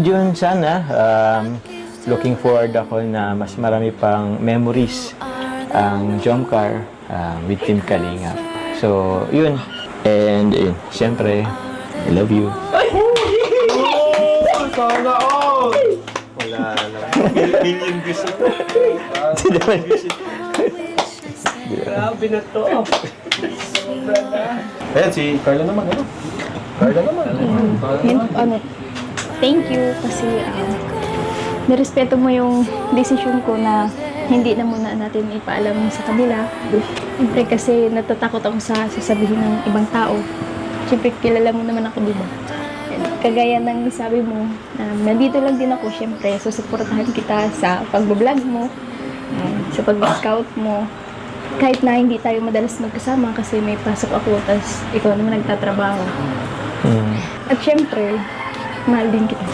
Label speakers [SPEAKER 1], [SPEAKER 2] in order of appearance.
[SPEAKER 1] Beyond June, sana, looking forward ako na mas marami pang memories ang Jomcar with Team Kalingap. So, yun. And, yun, syempre, I love you.
[SPEAKER 2] Sana all! Wala lang. Million views ito. Million views ito. Grabe na to. Ayan, si Carla naman, ano? Carla naman.
[SPEAKER 3] Thank you kasi nirespeto mo yung desisyon ko na hindi na muna natin ipaalam sa kanila. Siyempre kasi natatakot ako sa sasabihin ng ibang tao. Siyempre kilala mo naman ako, diba? Kagaya ng sabi mo, nandito lang din ako, siyempre, susuportahan kita sa pag-vlog mo, sa pag-scout mo. Kahit na hindi tayo madalas magkasama kasi may pasok ako, tapos ikaw naman nagtatrabaho. At siyempre, mahal din kita.